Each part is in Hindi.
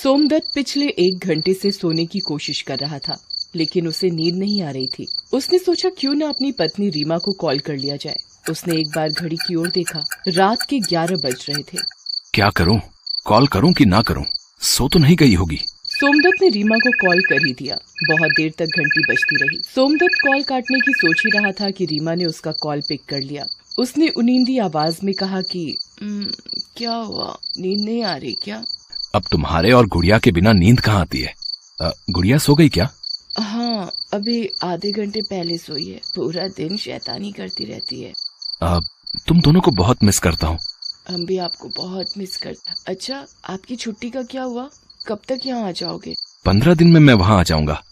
सोमदत्त पिछले 1 घंटे से सोने की कोशिश कर रहा था, लेकिन उसे नींद नहीं आ रही थी। उसने सोचा क्यों न अपनी पत्नी रीमा को कॉल कर लिया जाए। उसने एक बार घड़ी की ओर देखा। रात के 11 बज रहे थे। क्या करूं? कॉल करूं कि ना करूं? सो तो नहीं गई होगी। सोमदत्त ने रीमा को कॉल कर ही दिया। बहुत देर तक घंटी बजती रही। सोमदत्त कॉल काटने की सोच ही रहा था कि रीमा ने उसका कॉल पिक कर लिया। उसने उनींदी आवाज में कहा कि क्या हुआ, नींद नहीं आ रही क्या? अब तुम्हारे और गुड़िया के बिना नींद कहाँ आती है? गुड़िया सो गई क्या? हाँ, अभी आधे घंटे पहले सोई है। पूरा दिन शैतानी करती रहती है। तुम दोनों को बहुत मिस करता हूँ। हम भी आपको बहुत मिस करता। अच्छा, आपकी छुट्टी का क्या हुआ? कब तक यहाँ आ जाओगे? 15 दिन में मैं वहाँ आ जाऊंगा।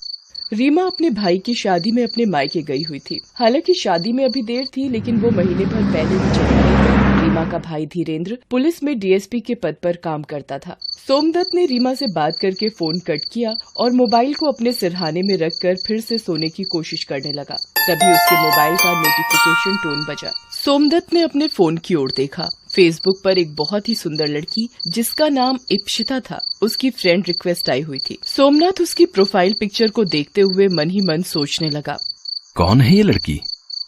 रीमा अपने भाई की शादी में अपने मायके गई हुई थी। हालांकि शादी में अभी देर थी, लेकिन वो महीने भर पहले ही चली गई। रीमा का भाई धीरेन्द्र पुलिस में डीएसपी के पद पर काम करता था। सोमदत्त ने रीमा से बात करके फोन कट किया और मोबाइल को अपने सिरहाने में रखकर फिर से सोने की कोशिश करने लगा। तभी उसके मोबाइल का नोटिफिकेशन टोन बजा। सोमदत्त ने अपने फोन की ओर देखा। फेसबुक पर एक बहुत ही सुंदर लड़की जिसका नाम इप्शिता था, उसकी फ्रेंड रिक्वेस्ट आई हुई थी। सोमनाथ उसकी प्रोफाइल पिक्चर को देखते हुए मन ही मन सोचने लगा, कौन है ये लड़की?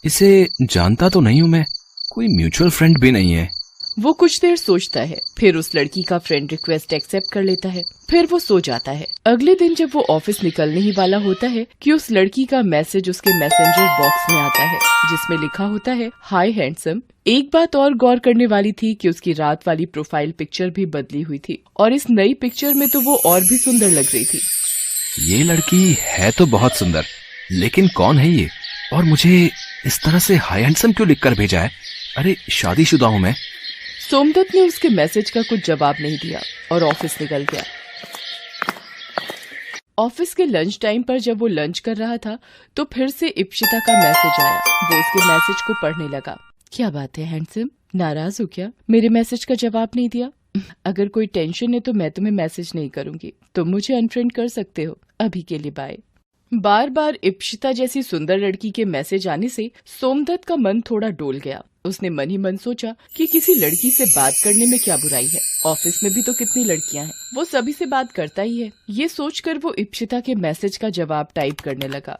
इसे जानता तो नहीं हूँ मैं, कोई म्यूचुअल फ्रेंड भी नहीं है। वो कुछ देर सोचता है, फिर उस लड़की का फ्रेंड रिक्वेस्ट एक्सेप्ट कर लेता है। फिर वो सो जाता है। अगले दिन जब वो ऑफिस निकलने ही वाला होता है कि उस लड़की का मैसेज उसके मैसेंजर बॉक्स में आता है, जिसमें लिखा होता है, हाय हैंडसम। एक बात और गौर करने वाली थी कि उसकी रात वाली प्रोफाइल पिक्चर भी बदली हुई थी और इस नई पिक्चर में तो वो और भी सुंदर लग रही थी। ये लड़की है तो बहुत सुंदर, लेकिन कौन है ये? और मुझे इस तरह से हाय हैंडसम क्यों लिखकर भेजा है? अरे शादीशुदा हूँ मैं। सोमदत्त ने उसके मैसेज का कुछ जवाब नहीं दिया और ऑफिस निकल गया। ऑफिस के लंच टाइम पर जब वो लंच कर रहा था तो फिर से इप्शिता का मैसेज आया। वो उसके मैसेज को पढ़ने लगा। क्या बात है हैंडसम, नाराज हो क्या? मेरे मैसेज का जवाब नहीं दिया? अगर कोई टेंशन है तो मैं तुम्हें मैसेज नहीं करूंगी, तुम मुझे अनफ्रेंड कर सकते हो। अभी के लिए बाय। बार बार इप्शिता जैसी सुंदर लड़की के मैसेज आने से सोमदत्त का मन थोड़ा डोल गया। उसने मन ही मन सोचा कि किसी लड़की से बात करने में क्या बुराई है। ऑफिस में भी तो कितनी लड़कियां हैं, वो सभी से बात करता ही है। ये सोचकर वो इप्शिता के मैसेज का जवाब टाइप करने लगा।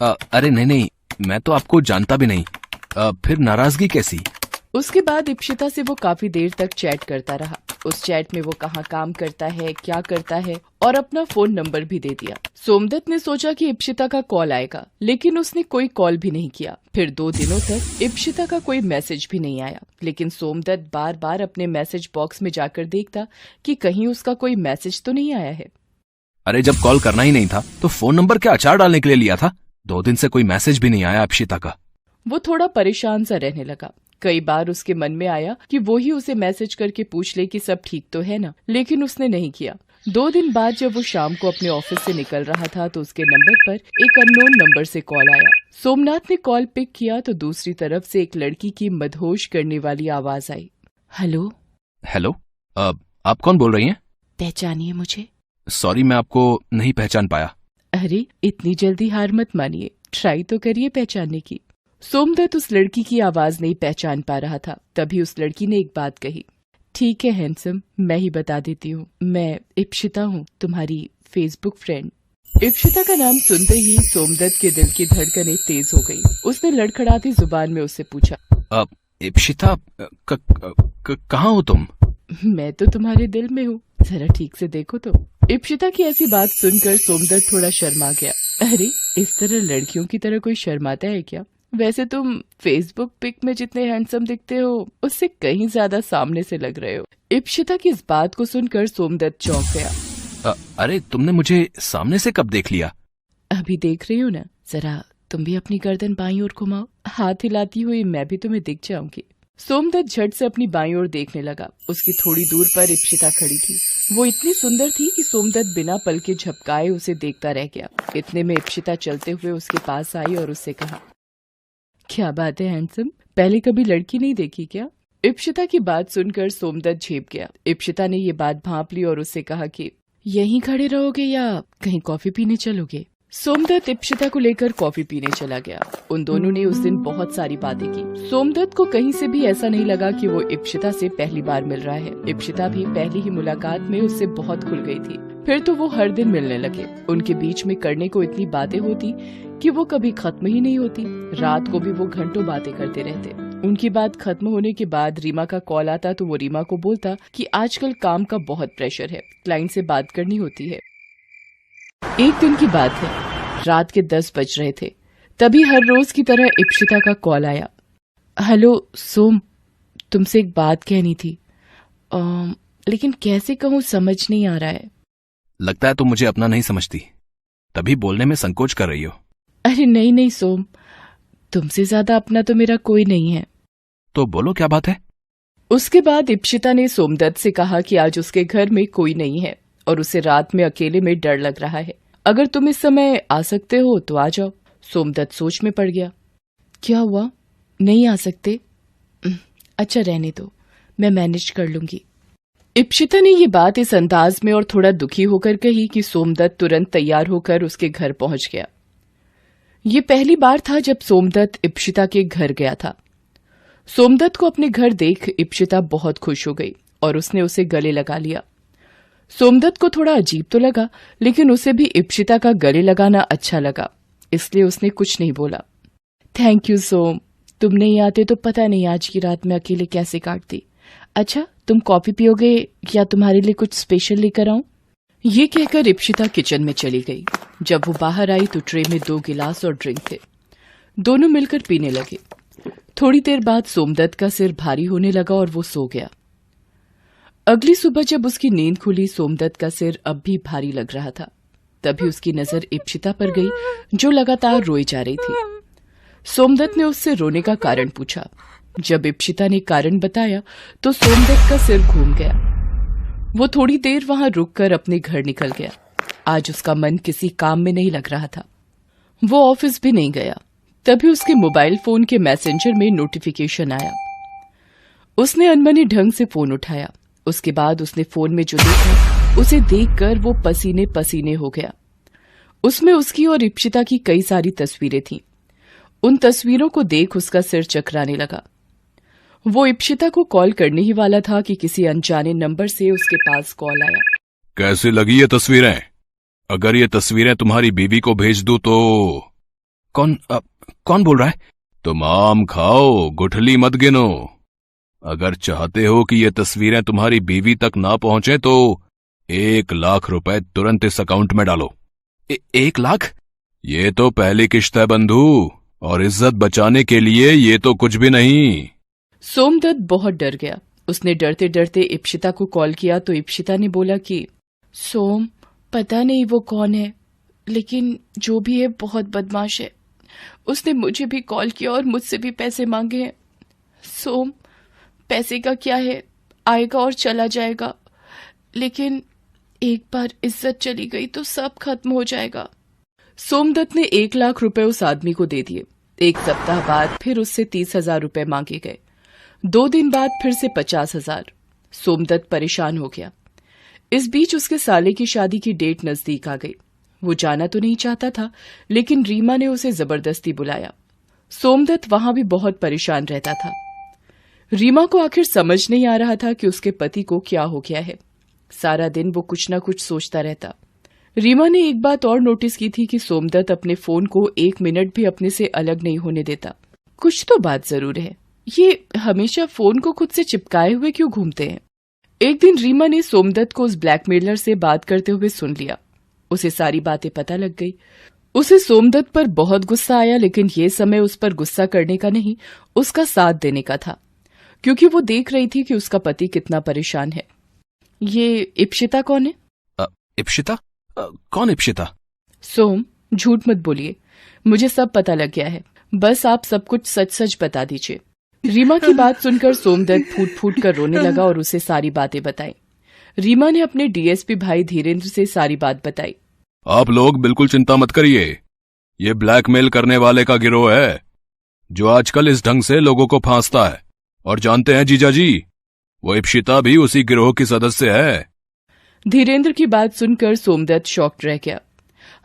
अरे नहीं, मैं तो आपको जानता भी नहीं। फिर नाराजगी कैसी? उसके बाद इप्शिता से वो काफी देर तक चैट करता रहा। उस चैट में वो कहाँ काम करता है, क्या करता है और अपना फोन नंबर भी दे दिया। सोमदत्त ने सोचा कि इप्शिता का कॉल आएगा, लेकिन उसने कोई कॉल भी नहीं किया। फिर 2 दिनों तक इप्शिता का कोई मैसेज भी नहीं आया, लेकिन सोमदत्त बार बार अपने मैसेज बॉक्स में जाकर देखता कि कहीं उसका कोई मैसेज तो नहीं आया है। अरे जब कॉल करना ही नहीं था तो फोन नंबर क्या अचार डालने के लिए लिया था? 2 दिन से कोई मैसेज भी नहीं आया इप्शिता का। वो थोड़ा परेशान सा रहने लगा। कई बार उसके मन में आया कि वो ही उसे मैसेज करके पूछ ले कि सब ठीक तो है ना, लेकिन उसने नहीं किया। 2 दिन बाद जब वो शाम को अपने ऑफिस से निकल रहा था तो उसके नंबर पर एक अननोन नंबर से कॉल आया। सोमनाथ ने कॉल पिक किया तो दूसरी तरफ से एक लड़की की मदहोश करने वाली आवाज आई। हेलो। हेलो, आप कौन बोल रही हैं? पहचानिए मुझे। सॉरी, मैं आपको नहीं पहचान पाया। अरे इतनी जल्दी हार मत मानिए, ट्राई तो करिए पहचानने की। सोमदत्त उस लड़की की आवाज नहीं पहचान पा रहा था। तभी उस लड़की ने एक बात कही। ठीक है हैंडसम, मैं ही बता देती हूँ, मैं इप्शिता हूँ, तुम्हारी फेसबुक फ्रेंड। इप्शिता का नाम सुनते ही सोमदत्त के दिल की धड़कनें तेज हो गई। उसने लड़खड़ाती जुबान में उससे पूछा, इप्शिता, कहाँ हो तुम? मैं तो तुम्हारे दिल में हूँ, जरा ठीक से देखो तो। इप्शिता की ऐसी बात सुनकर सोमदत्त थोड़ा शर्मा गया। अरे इस तरह लड़कियों की तरह कोई शर्माता है क्या? वैसे तुम फेसबुक पिक में जितने हैंडसम दिखते हो उससे कहीं ज्यादा सामने से लग रहे हो। इप्शिता की इस बात को सुनकर सोमदत्त चौंक गया। अरे तुमने मुझे सामने से कब देख लिया? अभी देख रही हूँ ना, जरा तुम भी अपनी गर्दन बाईं ओर घुमाओ, हाथ हिलाती हुई मैं भी तुम्हें दिख जाऊंगी। सोमदत्त झट से अपनी बाईं ओर देखने लगा। उसकी थोड़ी दूर पर इप्शिता खड़ी थी। वो इतनी सुंदर थी कि सोमदत्त बिना पल के झपकाए उसे देखता रह गया। इतने में इप्शिता चलते हुए उसके पास आई और उससे कहा, क्या बात है हैंडसम, पहले कभी लड़की नहीं देखी क्या? इप्शिता की बात सुनकर सोमदत्त झेप गया। इप्शिता ने ये बात भांप ली और उससे कहा कि यहीं खड़े रहोगे या कहीं कॉफी पीने चलोगे? सोमदत्त इप्शिता को लेकर कॉफी पीने चला गया। उन दोनों ने उस दिन बहुत सारी बातें की। सोमदत्त को कहीं से भी ऐसा नहीं लगा कि वो इप्शिता से पहली बार मिल रहा है। इप्शिता भी पहली ही मुलाकात में उससे बहुत खुल गई थी। फिर तो वो हर दिन मिलने लगे। उनके बीच में करने को इतनी बातें होती कि वो कभी खत्म ही नहीं होती। रात को भी वो घंटों बातें करते रहते। उनकी बात खत्म होने के बाद रीमा का कॉल आता तो वो रीमा को बोलता कि आजकल काम का बहुत प्रेशर है, क्लाइंट से बात करनी होती है। एक दिन की बात है, रात के 10 बज रहे थे। तभी हर रोज की तरह इप्शिता का कॉल आया। हेलो सोम, तुमसे एक बात कहनी थी, लेकिन कैसे कहूँ समझ नहीं आ रहा है। लगता है तुम मुझे अपना नहीं समझती, तभी बोलने में संकोच कर रही हो। अरे नहीं नहीं सोम, तुमसे ज्यादा अपना तो मेरा कोई नहीं है। तो बोलो क्या बात है। उसके बाद इप्शिता ने सोमदत्त से कहा कि आज उसके घर में कोई नहीं है और उसे रात में अकेले में डर लग रहा है। अगर तुम इस समय आ सकते हो तो आ जाओ। सोमदत्त सोच में पड़ गया। क्या हुआ, नहीं आ सकते? अच्छा रहने दो, मैं मैनेज कर लूंगी। इप्शिता ने ये बात इस अंदाज में और थोड़ा दुखी होकर कही कि सोमदत्त तुरंत तैयार होकर उसके घर पहुंच गया। ये पहली बार था जब सोमदत्त इप्शिता के घर गया था। सोमदत्त को अपने घर देख इप्शिता बहुत खुश हो गई और उसने उसे गले लगा लिया। सोमदत्त को थोड़ा अजीब तो लगा, लेकिन उसे भी इप्शिता का गले लगाना अच्छा लगा, इसलिए उसने कुछ नहीं बोला। थैंक यू सोम, तुम नहीं आते तो पता नहीं आज की रात में अकेले कैसे काटती। अच्छा, तुम कॉफी पियोगे या तुम्हारे लिए कुछ स्पेशल लेकर आऊं? ये कहकर इप्शिता किचन में चली गई। जब वो बाहर आई तो ट्रे में 2 गिलास और ड्रिंक थे। दोनों मिलकर पीने लगे। थोड़ी देर बाद सोमदत्त का सिर भारी होने लगा और वो सो गया। अगली सुबह जब उसकी नींद खुली, सोमदत्त का सिर अब भी भारी लग रहा था। तभी उसकी नजर इप्शिता पर गई, जो लगातार रोई जा रही थी। सोमदत्त ने उससे रोने का कारण पूछा। जब इप्शिता ने कारण बताया तो सोमदत्त का सिर घूम गया। वो थोड़ी देर वहां रुककर अपने घर निकल गया। आज उसका मन किसी काम में नहीं लग रहा था। वो ऑफिस भी नहीं गया। तभी उसके मोबाइल फोन के मैसेंजर में नोटिफिकेशन आया। उसने अनमने ढंग से फोन उठाया। उसके बाद उसने फोन में जो देखा, उसे देखकर वो पसीने पसीने हो गया। उसमें उसकी और इप्शिता की कई सारी तस्वीरें थीं। उन तस्वीरों को देख उसका सिर चकराने लगा। वो इप्शिता को कॉल करने ही वाला था कि किसी अनजाने नंबर से उसके पास कॉल आया। कैसी लगी ये तस्वीरें? अगर ये तस्वीरें तुम्हारी बीवी को भेज दूं तो? कौन बोल रहा है? तुम आम खाओ, गुठली मत गिनो। अगर चाहते हो कि ये तस्वीरें तुम्हारी बीवी तक ना पहुंचे तो 1 लाख रुपए तुरंत इस अकाउंट में डालो। 1 लाख? ये तो पहली किश्त है बंधु, और इज्जत बचाने के लिए ये तो कुछ भी नहीं। सोमदत्त बहुत डर गया। उसने डरते डरते इप्शिता को कॉल किया तो इप्शिता ने बोला कि सोम, पता नहीं वो कौन है, लेकिन जो भी है बहुत बदमाश है। उसने मुझे भी कॉल किया और मुझसे भी पैसे मांगे हैं। सोम, पैसे का क्या है, आएगा और चला जाएगा, लेकिन एक बार इज्जत चली गई तो सब खत्म हो जाएगा। सोमदत्त ने 1 लाख रुपए उस आदमी को दे दिए। 1 सप्ताह बाद फिर उससे 30,000 रुपए मांगे गए। 2 दिन बाद फिर से 50,000। सोमदत्त परेशान हो गया। इस बीच उसके साले की शादी की डेट नजदीक आ गई। वो जाना तो नहीं चाहता था, लेकिन रीमा ने उसे जबरदस्ती बुलाया। सोमदत्त वहां भी बहुत परेशान रहता था। रीमा को आखिर समझ नहीं आ रहा था कि उसके पति को क्या हो गया है। सारा दिन वो कुछ न कुछ सोचता रहता। रीमा ने एक बात और नोटिस की थी कि सोमदत्त अपने फोन को 1 मिनट भी अपने से अलग नहीं होने देता। कुछ तो बात जरूर है, ये हमेशा फोन को खुद से चिपकाए हुए क्यों घूमते हैं। एक दिन रीमा ने सोमदत्त को उस ब्लैकमेलर से बात करते हुए सुन लिया। उसे सारी बातें पता लग गई। उसे सोमदत्त पर बहुत गुस्सा आया, लेकिन ये समय उस पर गुस्सा करने का नहीं, उसका साथ देने का था, क्योंकि वो देख रही थी कि उसका पति कितना परेशान है। ये इप्शिता कौन है? इप्शिता? कौन इप्शिता? सोम, झूठ मत बोलिए, मुझे सब पता लग गया है। बस आप सब कुछ सच सच बता दीजिए। रीमा की बात सुनकर सोमदत्त फूट फूट कर रोने लगा और उसे सारी बातें बताई। रीमा ने अपने डीएसपी भाई धीरेन्द्र से सारी बात बताई। आप लोग बिल्कुल चिंता मत करिए, ये ब्लैकमेल करने वाले का गिरोह है जो आजकल इस ढंग से लोगों को फांसता है। और जानते हैं जीजा जी, वो इप्शिता भी उसी गिरोह की सदस्य है। धीरेन्द्र की बात सुनकर सोमदत्त शॉक्ड रह गया।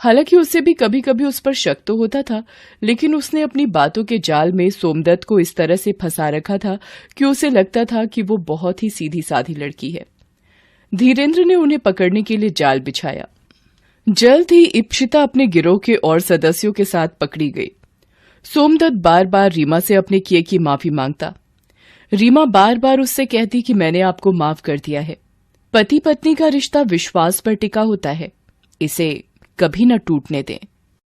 हालांकि उसे भी कभी कभी उस पर शक तो होता था, लेकिन उसने अपनी बातों के जाल में सोमदत्त को इस तरह से फंसा रखा था कि उसे लगता था कि वो बहुत ही सीधी साधी लड़की है। धीरेन्द्र ने उन्हें पकड़ने के लिए जाल बिछाया। जल्द ही इप्शिता अपने गिरोह के और सदस्यों के साथ पकड़ी गई। सोमदत्त बार बार रीमा से अपने किए की माफी मांगता। रीमा बार बार उससे कहती कि मैंने आपको माफ कर दिया है। पति पत्नी का रिश्ता विश्वास पर टिका होता है, इसे कभी न टूटने दें।